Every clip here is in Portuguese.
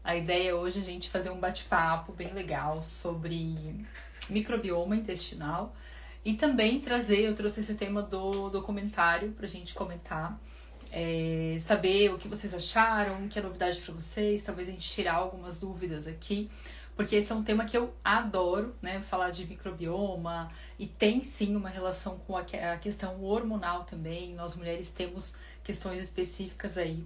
A ideia hoje é a gente fazer um bate-papo bem legal sobre microbioma intestinal e também eu trouxe esse tema do documentário pra gente comentar, saber o que vocês acharam, o que é novidade pra vocês, talvez a gente tirar algumas dúvidas aqui, porque esse é um tema que eu adoro, né, falar de microbioma, e tem sim uma relação com a questão hormonal também. Nós mulheres temos questões específicas aí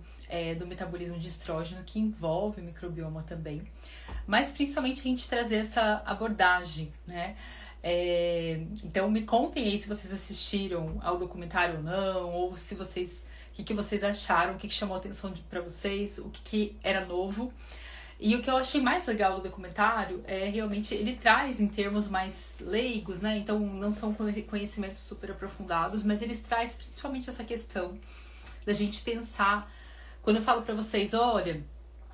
do metabolismo de estrógeno que envolve o microbioma também, mas principalmente a gente trazer essa abordagem, né? Então me contem aí se vocês assistiram ao documentário ou não, ou se vocês, o que vocês acharam, o que chamou a atenção pra vocês, o que era novo. E o que eu achei mais legal do documentário é realmente ele traz em termos mais leigos, né? Então não são conhecimentos super aprofundados, mas eles traz principalmente essa questão da gente pensar, quando eu falo pra vocês, olha,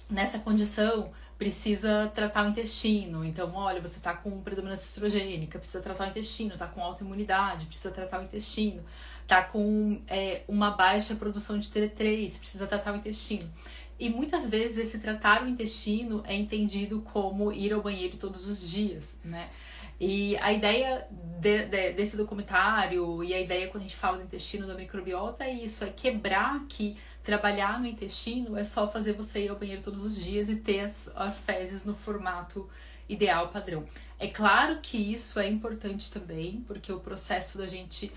nessa condição precisa tratar o intestino, então olha, você tá com predominância estrogênica, precisa tratar o intestino, tá com autoimunidade, precisa tratar o intestino, tá com uma baixa produção de T3, precisa tratar o intestino. E muitas vezes esse tratar o intestino é entendido como ir ao banheiro todos os dias, né? E a ideia desse documentário e a ideia quando a gente fala do intestino, da microbiota, é isso, é quebrar que trabalhar no intestino é só fazer você ir ao banheiro todos os dias e ter as fezes no formato ideal, padrão. É claro que isso é importante também, porque o processo da gente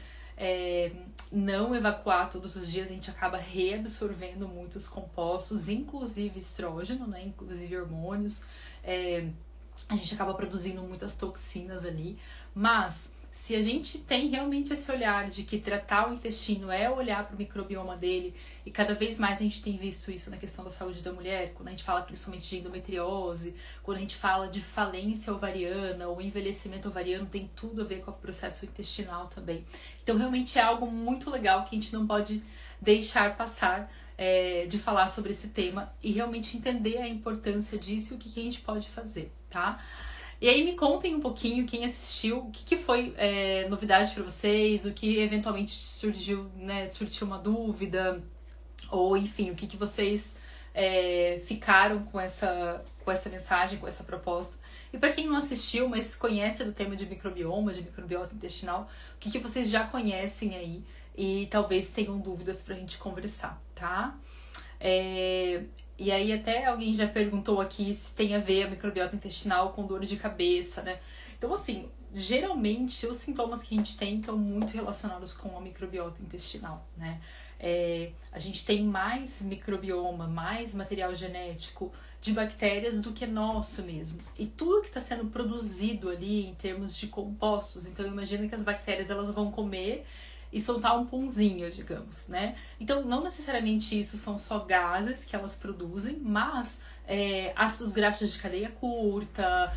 não evacuar todos os dias, a gente acaba reabsorvendo muitos compostos, inclusive estrógeno, né, inclusive hormônios, a gente acaba produzindo muitas toxinas ali, mas se a gente tem realmente esse olhar de que tratar o intestino é olhar para o microbioma dele, e cada vez mais a gente tem visto isso na questão da saúde da mulher, quando a gente fala principalmente de endometriose, quando a gente fala de falência ovariana ou envelhecimento ovariano, tem tudo a ver com o processo intestinal também. Então realmente é algo muito legal que a gente não pode deixar passar de falar sobre esse tema e realmente entender a importância disso e o que a gente pode fazer, tá? E aí me contem um pouquinho, quem assistiu, o que foi novidade pra vocês, o que eventualmente surgiu, né, surgiu uma dúvida, ou enfim, o que vocês ficaram com essa mensagem, com essa proposta. E para quem não assistiu, mas conhece do tema de microbioma, de microbiota intestinal, o que vocês já conhecem aí e talvez tenham dúvidas pra gente conversar, tá? E aí até alguém já perguntou aqui se tem a ver a microbiota intestinal com dor de cabeça, né? Então assim, geralmente os sintomas que a gente tem estão muito relacionados com a microbiota intestinal, né? A gente tem mais microbioma, mais material genético de bactérias do que nosso mesmo. E tudo que está sendo produzido ali em termos de compostos, então imagina que as bactérias elas vão comer e soltar um punzinho, digamos, né? Então, não necessariamente isso são só gases que elas produzem, mas ácidos graxos de cadeia curta,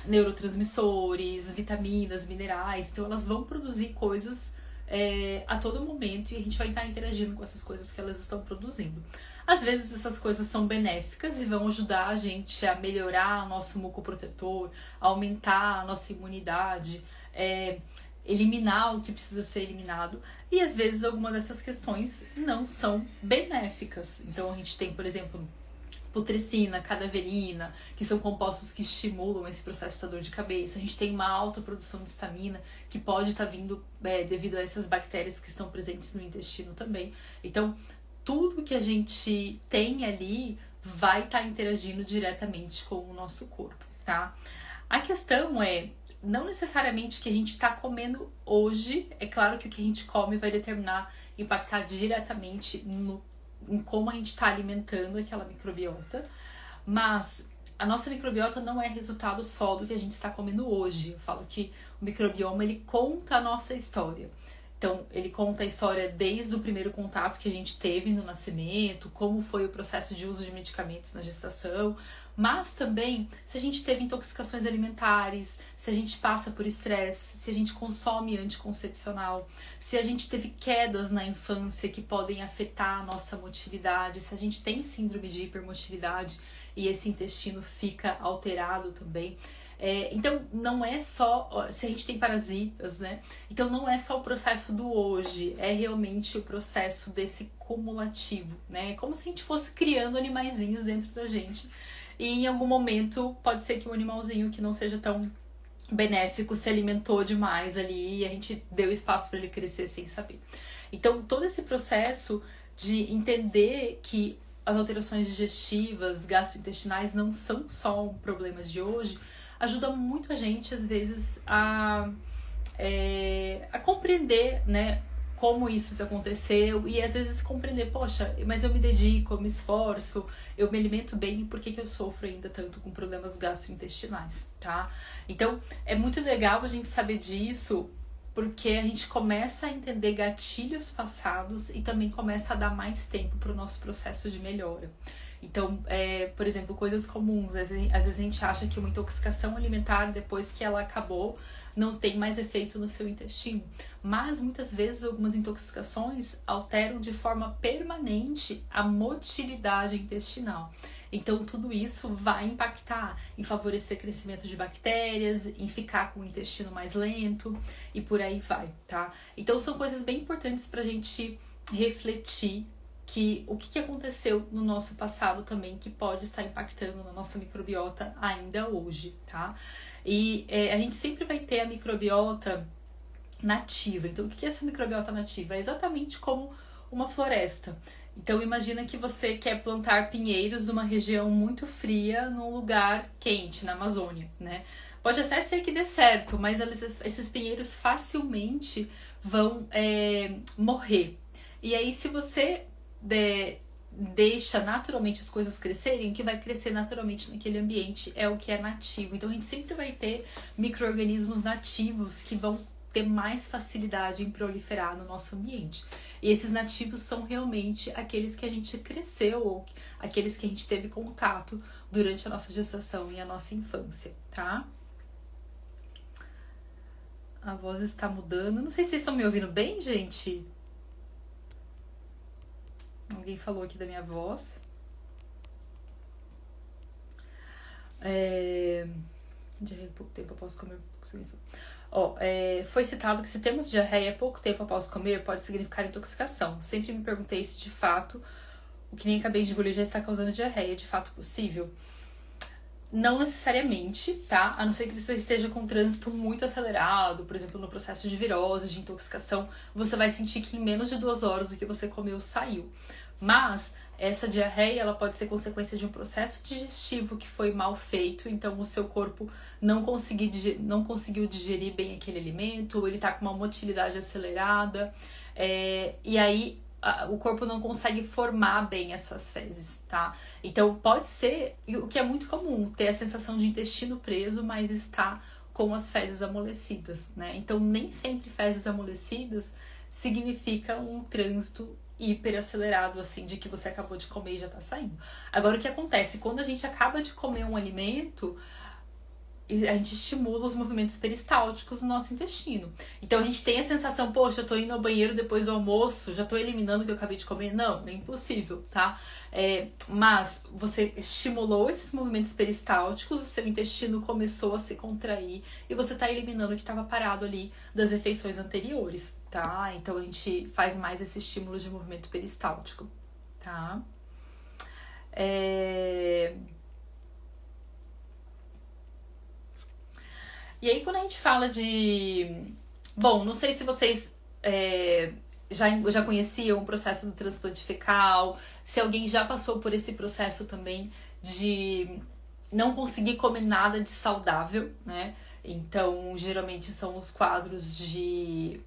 neurotransmissores, vitaminas, minerais. Então, elas vão produzir coisas a todo momento e a gente vai estar interagindo com essas coisas que elas estão produzindo. Às vezes, essas coisas são benéficas e vão ajudar a gente a melhorar o nosso mucoprotetor, a aumentar a nossa imunidade, eliminar o que precisa ser eliminado, e às vezes algumas dessas questões não são benéficas. Então a gente tem, por exemplo, putrescina, cadaverina, que são compostos que estimulam esse processo de dor de cabeça. A gente tem uma alta produção de histamina, que pode estar vindo devido a essas bactérias que estão presentes no intestino também. Então, tudo que a gente tem ali vai estar interagindo diretamente com o nosso corpo, tá? A questão não necessariamente o que a gente está comendo hoje, é claro que o que a gente come vai impactar diretamente em como a gente está alimentando aquela microbiota, mas a nossa microbiota não é resultado só do que a gente está comendo hoje. Eu falo que o microbioma ele conta a nossa história. Então, ele conta a história desde o primeiro contato que a gente teve no nascimento, como foi o processo de uso de medicamentos na gestação, mas também se a gente teve intoxicações alimentares, se a gente passa por estresse, se a gente consome anticoncepcional, se a gente teve quedas na infância que podem afetar a nossa motilidade, se a gente tem síndrome de hipermotilidade e esse intestino fica alterado também. Então, não é só, se a gente tem parasitas, né? Então, não é só o processo do hoje, é realmente o processo desse cumulativo, né? É como se a gente fosse criando animaizinhos dentro da gente. E em algum momento, pode ser que um animalzinho que não seja tão benéfico se alimentou demais ali e a gente deu espaço para ele crescer sem saber. Então, todo esse processo de entender que as alterações digestivas, gastrointestinais não são só problemas de hoje, ajuda muito a gente, às vezes, a compreender, né, como isso aconteceu e às vezes compreender, poxa, mas eu me dedico, eu me esforço, eu me alimento bem, por que eu sofro ainda tanto com problemas gastrointestinais, tá? Então, é muito legal a gente saber disso, porque a gente começa a entender gatilhos passados e também começa a dar mais tempo para o nosso processo de melhora. Então, por exemplo, coisas comuns, às vezes a gente acha que uma intoxicação alimentar, depois que ela acabou, não tem mais efeito no seu intestino. Mas, muitas vezes, algumas intoxicações alteram de forma permanente a motilidade intestinal. Então, tudo isso vai impactar em favorecer o crescimento de bactérias, em ficar com o intestino mais lento e por aí vai, tá? Então, são coisas bem importantes pra gente refletir que o que aconteceu no nosso passado também que pode estar impactando na nossa microbiota ainda hoje, tá? E a gente sempre vai ter a microbiota nativa. Então, o que é essa microbiota nativa? É exatamente como uma floresta. Então, imagina que você quer plantar pinheiros numa região muito fria, num lugar quente, na Amazônia, né? Pode até ser que dê certo, mas esses pinheiros facilmente vão morrer. E aí, se você deixa naturalmente as coisas crescerem, o que vai crescer naturalmente naquele ambiente é o que é nativo. Então a gente sempre vai ter micro-organismos nativos que vão ter mais facilidade em proliferar no nosso ambiente. E esses nativos são realmente aqueles que a gente cresceu ou aqueles que a gente teve contato durante a nossa gestação e a nossa infância, tá? A voz está mudando. Não sei se vocês estão me ouvindo bem, gente. Alguém falou aqui da minha voz. Diarreia pouco tempo após comer. Foi citado que se temos diarreia pouco tempo após comer, pode significar intoxicação. Sempre me perguntei se de fato o que nem acabei de engolir já está causando diarreia. De fato possível? Não necessariamente, tá? A não ser que você esteja com um trânsito muito acelerado, por exemplo, no processo de virose, de intoxicação, você vai sentir que em menos de 2 horas o que você comeu saiu. Mas essa diarreia, ela pode ser consequência de um processo digestivo que foi mal feito, então o seu corpo não conseguiu digerir bem aquele alimento, ou ele tá com uma motilidade acelerada, e aí o corpo não consegue formar bem as suas fezes, tá? Então pode ser, o que é muito comum, ter a sensação de intestino preso, mas está com as fezes amolecidas, né? Então nem sempre fezes amolecidas significa um trânsito hiperacelerado, assim, de que você acabou de comer e já tá saindo. Agora, o que acontece? Quando a gente acaba de comer um alimento, a gente estimula os movimentos peristálticos no nosso intestino. Então a gente tem a sensação, poxa, eu tô indo ao banheiro depois do almoço, já tô eliminando o que eu acabei de comer. Não, é impossível, tá? Mas você estimulou esses movimentos peristálticos, o seu intestino começou a se contrair e você tá eliminando o que estava parado ali das refeições anteriores, tá? Então a gente faz mais esse estímulo de movimento peristáltico, tá? E aí, quando a gente fala de... Bom, não sei se vocês já conheciam o processo do transplante fecal, se alguém já passou por esse processo também de não conseguir comer nada de saudável, né? Então, geralmente são os quadros de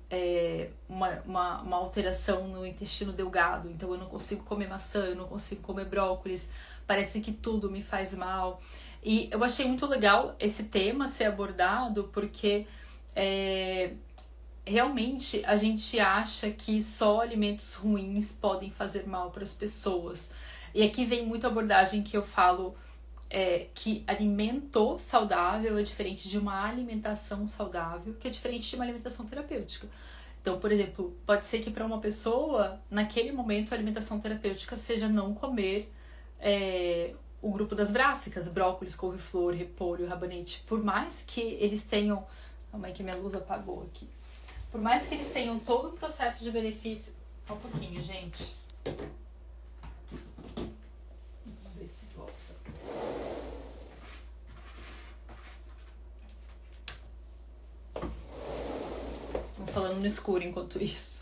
uma alteração no intestino delgado. Então, eu não consigo comer maçã, eu não consigo comer brócolis, parece que tudo me faz mal. E eu achei muito legal esse tema ser abordado porque realmente a gente acha que só alimentos ruins podem fazer mal para as pessoas. E aqui vem muito a abordagem que eu falo que alimento saudável é diferente de uma alimentação saudável, que é diferente de uma alimentação terapêutica. Então, por exemplo, pode ser que para uma pessoa, naquele momento, a alimentação terapêutica seja não comer o grupo das brássicas, brócolis, couve-flor, repolho, rabanete, por mais que eles tenham... Calma aí que minha luz apagou aqui. Por mais que eles tenham todo o processo de benefício... Só um pouquinho, gente. Vamos ver se volta. Vou falando no escuro enquanto isso.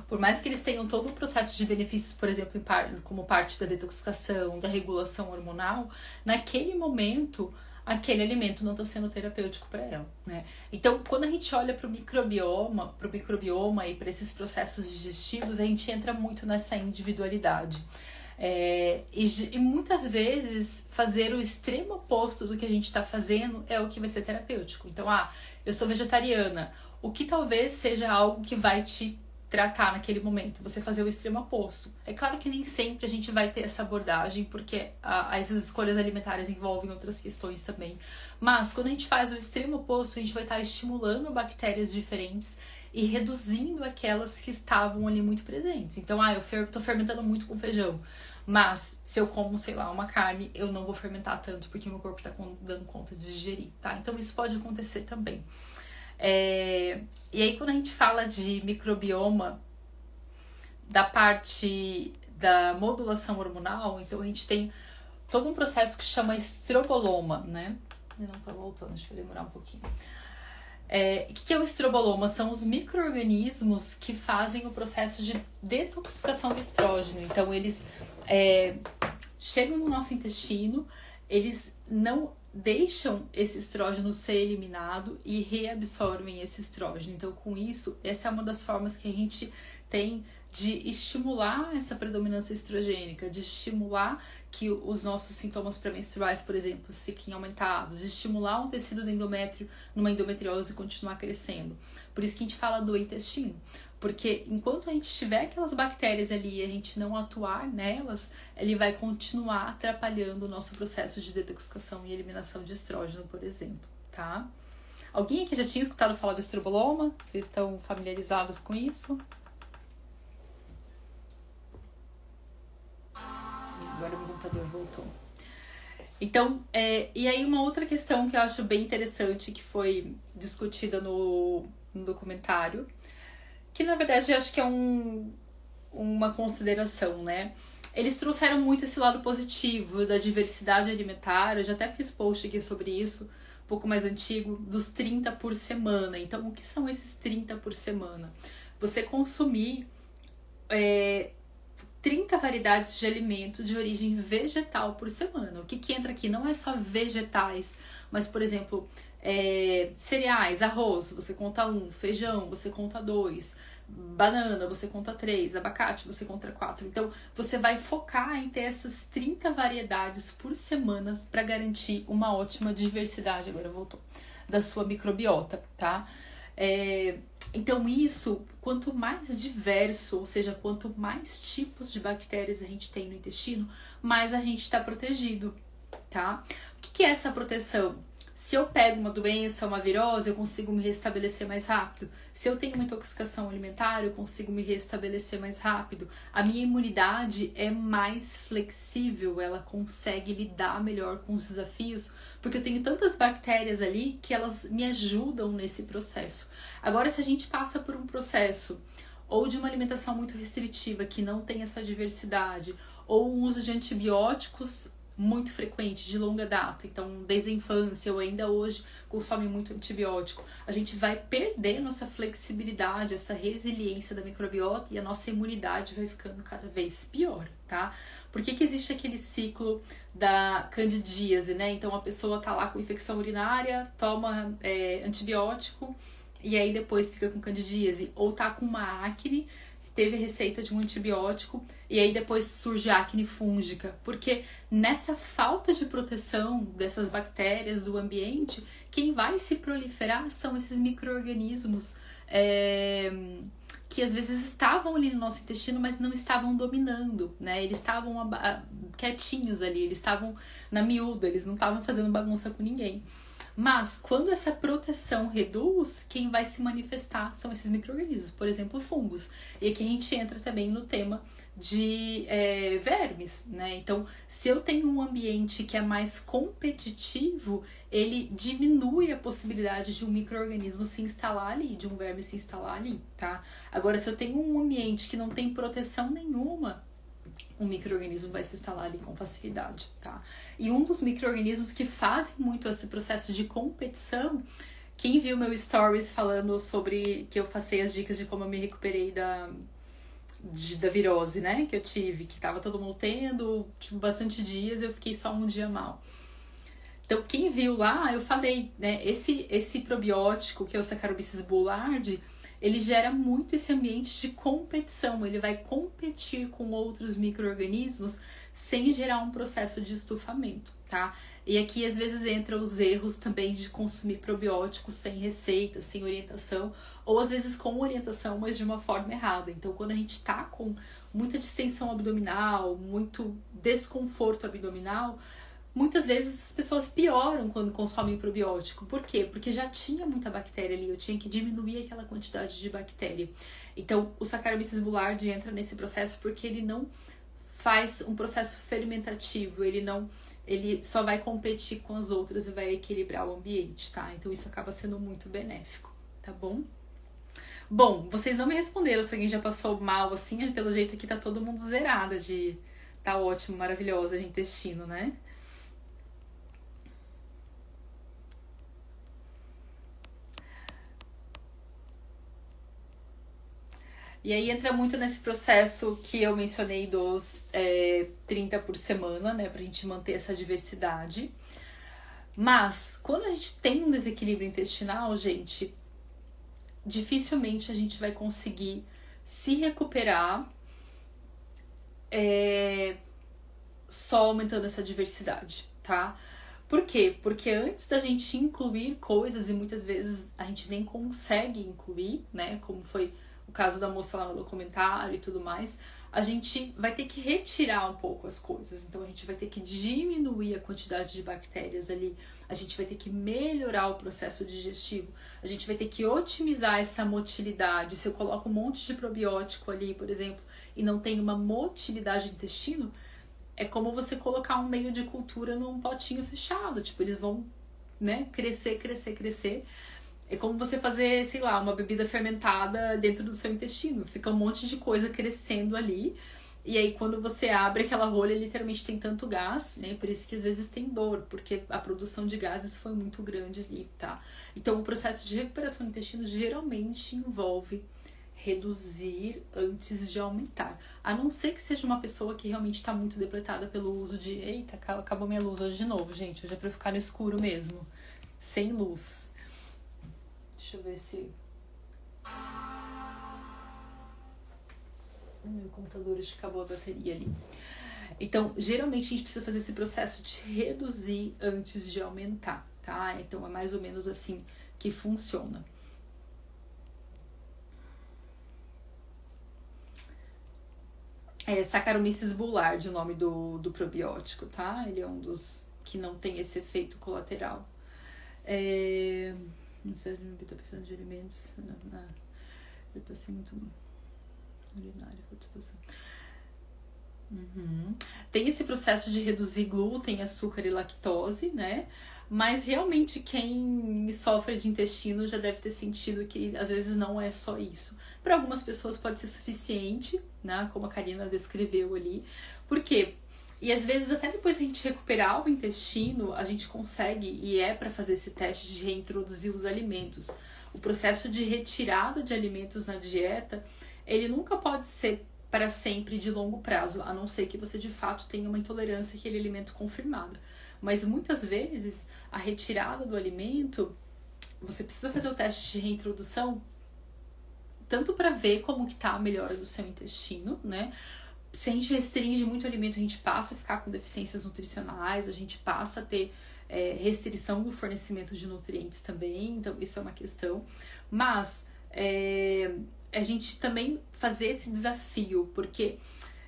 Por mais que eles tenham todo o processo de benefícios, por exemplo, como parte da detoxificação, da regulação hormonal, naquele momento, aquele alimento não está sendo terapêutico para ela, né? Então, quando a gente olha para o microbioma e para esses processos digestivos, a gente entra muito nessa individualidade. E muitas vezes fazer o extremo oposto do que a gente está fazendo é o que vai ser terapêutico. Então, eu sou vegetariana, o que talvez seja algo que vai te tratar naquele momento, você fazer o extremo oposto. É claro que nem sempre a gente vai ter essa abordagem, porque essas escolhas alimentares envolvem outras questões também. Mas quando a gente faz o extremo oposto, a gente vai estar estimulando bactérias diferentes e reduzindo aquelas que estavam ali muito presentes. Então, eu tô fermentando muito com feijão, mas se eu como, sei lá, uma carne, eu não vou fermentar tanto, porque meu corpo tá dando conta de digerir, tá? Então isso pode acontecer também. E aí quando a gente fala de microbioma, da parte da modulação hormonal, então a gente tem todo um processo que chama estroboloma, né? Ele não tá voltando, deixa eu demorar um pouquinho. O que é o estroboloma? São os micro-organismos que fazem o processo de detoxificação do estrógeno. Então eles chegam no nosso intestino, eles não deixam esse estrógeno ser eliminado e reabsorvem esse estrógeno. Então, com isso, essa é uma das formas que a gente tem de estimular essa predominância estrogênica, de estimular que os nossos sintomas pré-menstruais, por exemplo, fiquem aumentados, de estimular o tecido do endométrio numa endometriose continuar crescendo. Por isso que a gente fala do intestino. Porque enquanto a gente tiver aquelas bactérias ali e a gente não atuar nelas, ele vai continuar atrapalhando o nosso processo de detoxificação e eliminação de estrógeno, por exemplo, tá? Alguém aqui já tinha escutado falar do estroboloma? Vocês estão familiarizados com isso? Agora o meu computador voltou. Então, e aí uma outra questão que eu acho bem interessante, que foi discutida no documentário, que na verdade eu acho que é uma consideração, né? Eles trouxeram muito esse lado positivo da diversidade alimentar. Eu já até fiz post aqui sobre isso, um pouco mais antigo, dos 30 por semana. Então, o que são esses 30 por semana? Você consumir 30 variedades de alimento de origem vegetal por semana. O que entra aqui não é só vegetais, mas, por exemplo, cereais, arroz, você conta 1, feijão, você conta 2, banana, você conta 3, abacate, você conta 4. Então, você vai focar em ter essas 30 variedades por semana para garantir uma ótima diversidade, agora voltou, da sua microbiota, tá? Então isso, quanto mais diverso, ou seja, quanto mais tipos de bactérias a gente tem no intestino, mais a gente está protegido, tá? O que é essa proteção? Se eu pego uma doença, uma virose, eu consigo me restabelecer mais rápido. Se eu tenho uma intoxicação alimentar, eu consigo me restabelecer mais rápido. A minha imunidade é mais flexível, ela consegue lidar melhor com os desafios, porque eu tenho tantas bactérias ali que elas me ajudam nesse processo. Agora, se a gente passa por um processo ou de uma alimentação muito restritiva, que não tem essa diversidade, ou um uso de antibióticos muito frequente, de longa data, então desde a infância ou ainda hoje consome muito antibiótico, a gente vai perder nossa flexibilidade, essa resiliência da microbiota e a nossa imunidade vai ficando cada vez pior, tá? Por que existe aquele ciclo da candidíase, né? Então a pessoa tá lá com infecção urinária, toma antibiótico e aí depois fica com candidíase, ou tá com uma acne, teve receita de um antibiótico e aí depois surge a acne fúngica, porque nessa falta de proteção dessas bactérias do ambiente, quem vai se proliferar são esses micro-organismos que às vezes estavam ali no nosso intestino, mas não estavam dominando, né? Eles estavam quietinhos ali, eles estavam na miúda, eles não estavam fazendo bagunça com ninguém. Mas, quando essa proteção reduz, quem vai se manifestar são esses micro-organismos, por exemplo, fungos. E aqui a gente entra também no tema de vermes, né? Então, se eu tenho um ambiente que é mais competitivo, ele diminui a possibilidade de um micro-organismo se instalar ali, de um verme se instalar ali, tá? Agora, se eu tenho um ambiente que não tem proteção nenhuma, um micro-organismo vai se instalar ali com facilidade, tá? E um dos micro-organismos que fazem muito esse processo de competição, quem viu meu stories falando sobre que eu passei as dicas de como eu me recuperei da virose, né, que eu tive, que tava todo mundo tendo, tipo, bastante dias, eu fiquei só um dia mal. Então, quem viu lá, eu falei, né, esse probiótico, que é o Saccharomyces boulardii, ele gera muito esse ambiente de competição, ele vai competir com outros micro-organismos sem gerar um processo de estufamento, tá? E aqui, às vezes, entra os erros também de consumir probióticos sem receita, sem orientação, ou às vezes com orientação, mas de uma forma errada. Então, quando a gente tá com muita distensão abdominal, muito desconforto abdominal, muitas vezes as pessoas pioram quando consomem probiótico. Por quê? Porque já tinha muita bactéria ali, eu tinha que diminuir aquela quantidade de bactéria. Então, o Saccharomyces boulardii entra nesse processo porque ele não faz um processo fermentativo, ele só vai competir com as outras e vai equilibrar o ambiente, tá? Então, isso acaba sendo muito benéfico, tá bom? Bom, vocês não me responderam se alguém já passou mal assim, pelo jeito que tá todo mundo zerada de tá ótimo, maravilhosa de intestino, né? E aí entra muito nesse processo que eu mencionei dos 30 por semana, né? Pra gente manter essa diversidade. Mas, quando a gente tem um desequilíbrio intestinal, gente, dificilmente a gente vai conseguir se recuperar só aumentando essa diversidade, tá? Por quê? Porque antes da gente incluir coisas, e muitas vezes a gente nem consegue incluir, né? Como foi o caso da moça lá no documentário e tudo mais, a gente vai ter que retirar um pouco as coisas. Então a gente vai ter que diminuir a quantidade de bactérias ali, a gente vai ter que melhorar o processo digestivo, a gente vai ter que otimizar essa motilidade. Se eu coloco um monte de probiótico ali, por exemplo, e não tem uma motilidade do intestino, é como você colocar um meio de cultura num potinho fechado. Tipo, eles vão, né, crescer, crescer, crescer. É como você fazer, sei lá, uma bebida fermentada dentro do seu intestino. Fica um monte de coisa crescendo ali. E aí, quando você abre aquela rolha, literalmente tem tanto gás, né? Por isso que às vezes tem dor, porque a produção de gases foi muito grande ali, tá? Então, o processo de recuperação do intestino geralmente envolve reduzir antes de aumentar. A não ser que seja uma pessoa que realmente está muito depletada pelo uso de... Eita, acabou minha luz hoje de novo, gente. Hoje é pra ficar no escuro mesmo. Sem luz. Deixa eu ver se... Meu computador acho que acabou a bateria ali. Então, geralmente a gente precisa fazer esse processo de reduzir antes de aumentar, tá? Então, é mais ou menos assim que funciona. Saccharomyces boulardii, o nome do probiótico, tá? Ele é um dos que não tem esse efeito colateral. Não sei se eu tô precisando de alimentos. Eu passei muito urinário, Tem esse processo de reduzir glúten, açúcar e lactose, né? Mas realmente quem sofre de intestino já deve ter sentido que às vezes não é só isso. Para algumas pessoas pode ser suficiente, né? Como a Karina descreveu ali. Por quê? E às vezes até depois que a gente recuperar o intestino, a gente consegue, e é para fazer esse teste de reintroduzir os alimentos. O processo de retirada de alimentos na dieta, ele nunca pode ser para sempre de longo prazo, a não ser que você de fato tenha uma intolerância àquele alimento confirmada. Mas muitas vezes a retirada do alimento, você precisa fazer o teste de reintrodução tanto para ver como que tá a melhora do seu intestino, né? Se a gente restringe muito o alimento, a gente passa a ficar com deficiências nutricionais, a gente passa a ter restrição do fornecimento de nutrientes também, então isso é uma questão. Mas a gente também fazer esse desafio, porque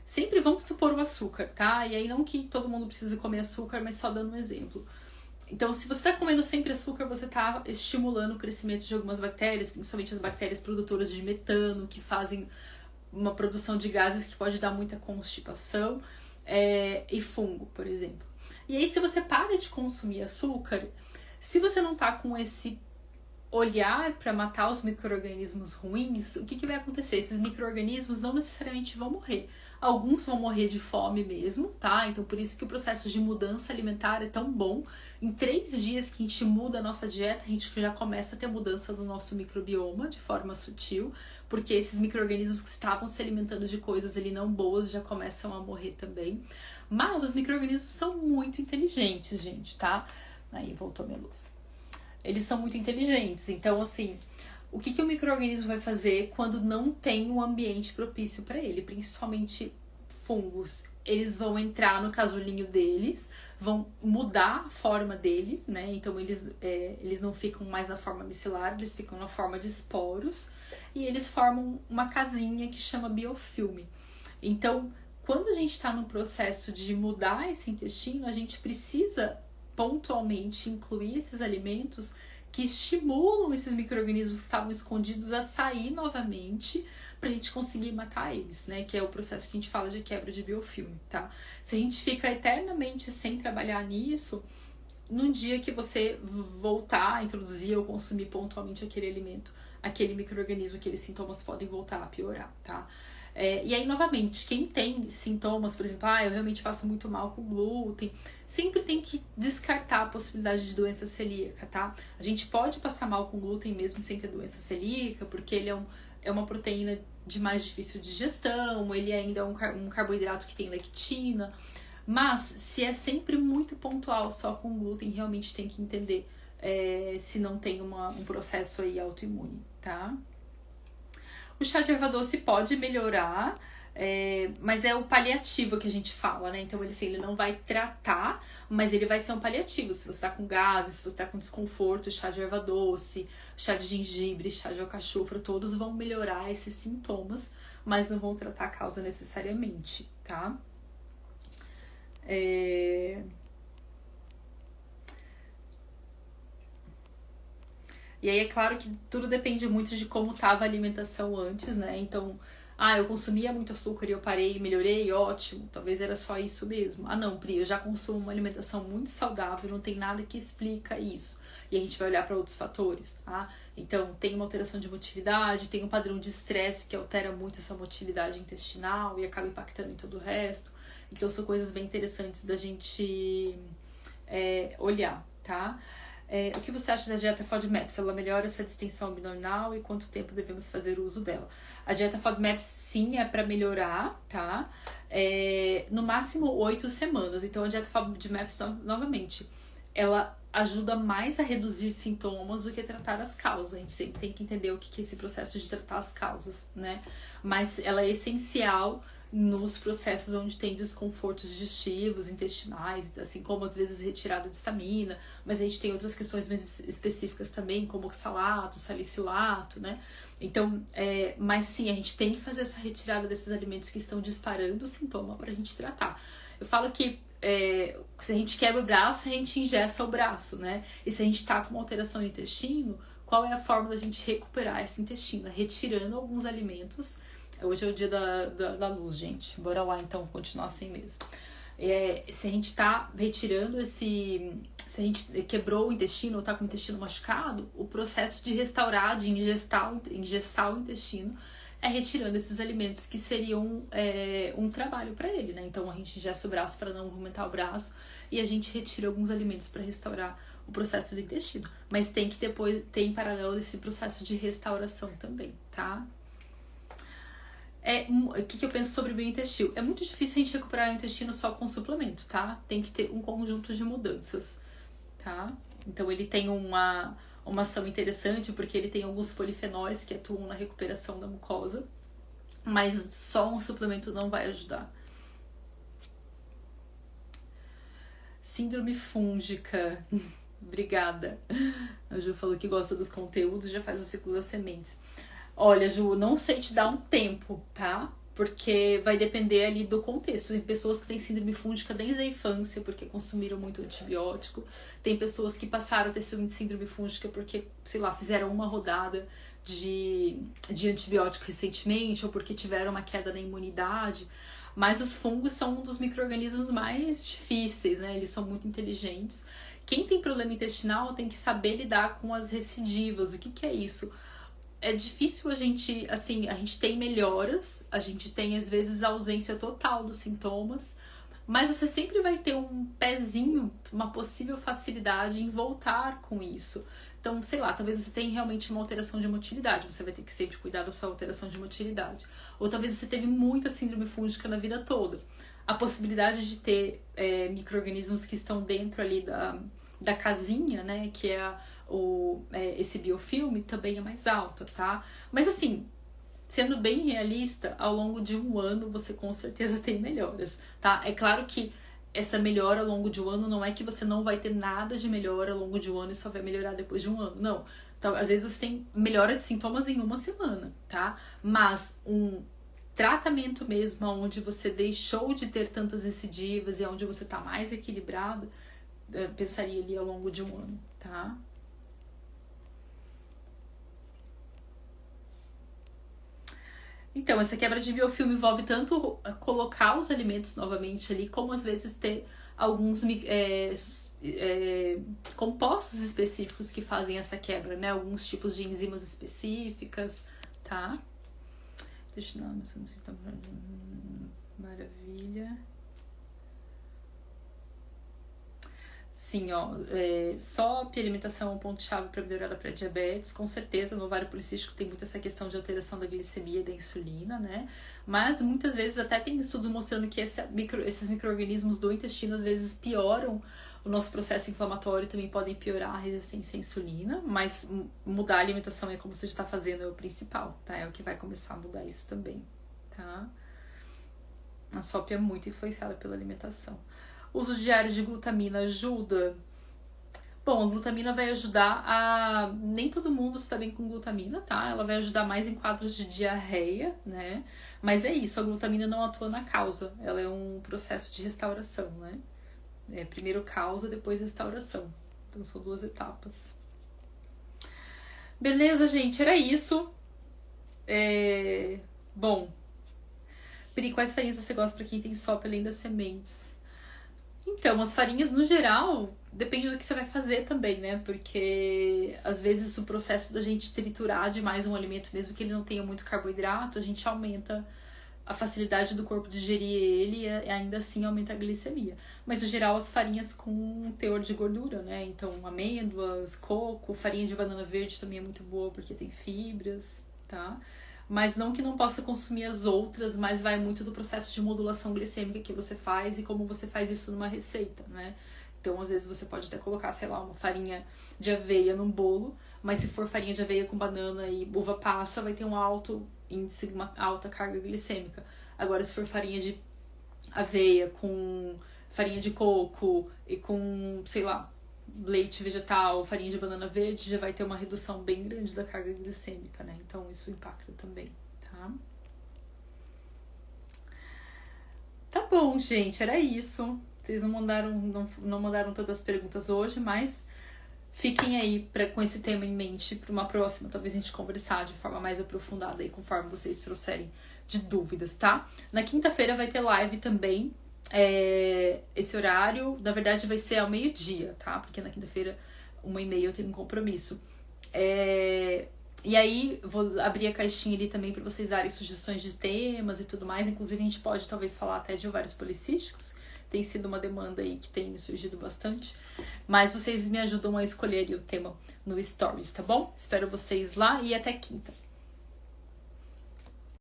sempre vamos supor o açúcar, tá? E aí não que todo mundo precise comer açúcar, mas só dando um exemplo. Então, se você está comendo sempre açúcar, você está estimulando o crescimento de algumas bactérias, principalmente as bactérias produtoras de metano, que fazem uma produção de gases que pode dar muita constipação, e fungo, por exemplo. E aí, se você para de consumir açúcar, se você não tá com esse olhar para matar os micro-organismos ruins, o que vai acontecer? Esses micro-organismos não necessariamente vão morrer. Alguns vão morrer de fome mesmo, tá? Então, por isso que o processo de mudança alimentar é tão bom. Em 3 dias que a gente muda a nossa dieta, a gente já começa a ter mudança do nosso microbioma de forma sutil, porque esses micro-organismos que estavam se alimentando de coisas ali não boas já começam a morrer também. Mas os micro-organismos são muito inteligentes, gente, tá? Aí, voltou minha luz. Eles são muito inteligentes, então assim, o que o micro-organismo vai fazer quando não tem um ambiente propício para ele, principalmente fungos? Eles vão entrar no casulinho deles, vão mudar a forma dele, né? Então eles não ficam mais na forma micelar, eles ficam na forma de esporos e eles formam uma casinha que chama biofilme. Então, quando a gente está no processo de mudar esse intestino, a gente precisa pontualmente incluir esses alimentos que estimulam esses micro-organismos que estavam escondidos a sair novamente pra gente conseguir matar eles, né? Que é o processo que a gente fala de quebra de biofilme, tá? Se a gente fica eternamente sem trabalhar nisso, num dia que você voltar a introduzir ou consumir pontualmente aquele alimento, aquele micro-organismo, aqueles sintomas podem voltar a piorar, tá? E aí, novamente, quem tem sintomas, por exemplo, eu realmente passo muito mal com glúten, sempre tem que descartar a possibilidade de doença celíaca, tá? A gente pode passar mal com glúten mesmo sem ter doença celíaca, porque ele é uma proteína de mais difícil digestão, ele ainda é um carboidrato que tem lectina, mas se é sempre muito pontual só com glúten, realmente tem que entender se não tem um processo aí autoimune, tá? O chá de erva doce pode melhorar, mas é o paliativo que a gente fala, né? Então ele não vai tratar, mas ele vai ser um paliativo. Se você tá com gases, se você tá com desconforto, chá de erva doce, chá de gengibre, chá de alcachofra, todos vão melhorar esses sintomas, mas não vão tratar a causa necessariamente, tá? E aí é claro que tudo depende muito de como estava a alimentação antes, né? Então, eu consumia muito açúcar e eu parei e melhorei, ótimo. Talvez era só isso mesmo. Não, Pri, eu já consumo uma alimentação muito saudável, não tem nada que explica isso. E a gente vai olhar para outros fatores, tá? Então, tem uma alteração de motilidade, tem um padrão de estresse que altera muito essa motilidade intestinal e acaba impactando em todo o resto. Então, são coisas bem interessantes da gente olhar, tá? O que você acha da dieta FODMAPs? Ela melhora essa distensão abdominal e quanto tempo devemos fazer o uso dela? A dieta FODMAPs sim é para melhorar, tá? No máximo 8 semanas. Então a dieta FODMAPs, novamente, ela ajuda mais a reduzir sintomas do que tratar as causas. A gente sempre tem que entender o que é esse processo de tratar as causas, né? Mas ela é essencial nos processos onde tem desconfortos digestivos, intestinais, assim como às vezes retirada de histamina, mas a gente tem outras questões mais específicas também, como oxalato, salicilato, né? Então, mas sim, a gente tem que fazer essa retirada desses alimentos que estão disparando o sintoma pra gente tratar. Eu falo que se a gente quebra o braço, a gente ingessa o braço, né? E se a gente tá com uma alteração no intestino, qual é a forma da gente recuperar esse intestino? Retirando alguns alimentos. Hoje é o dia da luz, gente. Bora lá, então, continuar assim mesmo. Se a gente tá retirando se a gente quebrou o intestino ou tá com o intestino machucado, o processo de restaurar, de engessar o intestino, é retirando esses alimentos que seriam um trabalho para ele, né? Então a gente ingessa o braço para não movimentar o braço e a gente retira alguns alimentos para restaurar o processo do intestino. Mas tem que depois ter em paralelo esse processo de restauração também, tá? O que eu penso sobre o biointestino? É muito difícil a gente recuperar o intestino só com suplemento, tá? Tem que ter um conjunto de mudanças, tá? Então ele tem uma ação interessante porque ele tem alguns polifenóis que atuam na recuperação da mucosa, mas só um suplemento não vai ajudar. Síndrome fúngica. Obrigada. A Ju falou que gosta dos conteúdos e já faz o ciclo das sementes. Olha, Ju, não sei te dar um tempo, tá? porque vai depender ali do contexto. Tem pessoas que têm síndrome fúngica desde a infância porque consumiram muito antibiótico. Tem pessoas que passaram a ter síndrome fúngica porque, sei lá, fizeram uma rodada de antibiótico recentemente ou porque tiveram uma queda na imunidade. Mas os fungos são um dos micro-organismos mais difíceis, né? Eles são muito inteligentes. Quem tem problema intestinal tem que saber lidar com as recidivas. O que é isso? É difícil a gente tem melhoras, a gente tem às vezes ausência total dos sintomas, mas você sempre vai ter um pezinho, uma possível facilidade em voltar com isso. Então, sei lá, talvez você tenha realmente uma alteração de motilidade, você vai ter que sempre cuidar da sua alteração de motilidade. Ou talvez você teve muita síndrome fúngica na vida toda. A possibilidade de ter micro-organismos que estão dentro ali da casinha, né, que é esse biofilme, também é mais alta, tá? Mas assim, sendo bem realista, ao longo de um ano você com certeza tem melhoras, tá? É claro que essa melhora ao longo de um ano não é que você não vai ter nada de melhora ao longo de um ano e só vai melhorar depois de um ano, não. Então, às vezes você tem melhora de sintomas em uma semana, tá? Mas um tratamento mesmo, onde você deixou de ter tantas recidivas e onde você tá mais equilibrado, eu pensaria ali ao longo de um ano, tá? Então, essa quebra de biofilme envolve tanto colocar os alimentos novamente ali, como às vezes ter alguns compostos específicos que fazem essa quebra, né? Alguns tipos de enzimas específicas, tá? Deixa eu dar uma... Maravilha. Sim, ó, SOP, alimentação é um ponto-chave para melhorar a pré-diabetes. Com certeza, no ovário policístico tem muito essa questão de alteração da glicemia e da insulina, né? Mas muitas vezes até tem estudos mostrando que esses micro-organismos do intestino às vezes pioram o nosso processo inflamatório, também podem piorar a resistência à insulina, mas mudar a alimentação é como você já está fazendo, é o principal, tá? É o que vai começar a mudar isso também, tá? A SOP é muito influenciada pela alimentação. Uso diário de glutamina ajuda? Bom, a glutamina vai ajudar a... Nem todo mundo está bem com glutamina, tá? Ela vai ajudar mais em quadros de diarreia, né? Mas é isso, a glutamina não atua na causa. Ela é um processo de restauração, né? Primeiro causa, depois restauração. Então são 2 etapas. Beleza, gente? Era isso. Bom. Pri, quais farinhas você gosta para quem tem SOP além das sementes? Então, as farinhas, no geral, depende do que você vai fazer também, né? Porque, às vezes, o processo da gente triturar demais um alimento, mesmo que ele não tenha muito carboidrato, a gente aumenta a facilidade do corpo digerir ele e ainda assim aumenta a glicemia. Mas, no geral, as farinhas com teor de gordura, né? Então, amêndoas, coco, farinha de banana verde também é muito boa porque tem fibras, tá? Mas não que não possa consumir as outras, mas vai muito do processo de modulação glicêmica que você faz e como você faz isso numa receita, né? Então, às vezes, você pode até colocar, sei lá, uma farinha de aveia num bolo, mas se for farinha de aveia com banana e uva passa, vai ter um alto índice, uma alta carga glicêmica. Agora, se for farinha de aveia com farinha de coco e com, sei lá, leite vegetal, farinha de banana verde, já vai ter uma redução bem grande da carga glicêmica, né? Então isso impacta também, tá? Tá bom, gente, era isso. Vocês não mandaram tantas perguntas hoje, mas fiquem aí com esse tema em mente para uma próxima, talvez a gente conversar de forma mais aprofundada aí, conforme vocês trouxerem de dúvidas, tá? Na quinta-feira vai ter live também. Esse horário, na verdade, vai ser ao meio-dia, tá? Porque na quinta-feira, 1h30, eu tenho um compromisso. E aí, vou abrir a caixinha ali também para vocês darem sugestões de temas e tudo mais. Inclusive, a gente pode talvez falar até de ovários policísticos. Tem sido uma demanda aí que tem surgido bastante. Mas vocês me ajudam a escolher o tema no Stories, tá bom? Espero vocês lá e até quinta.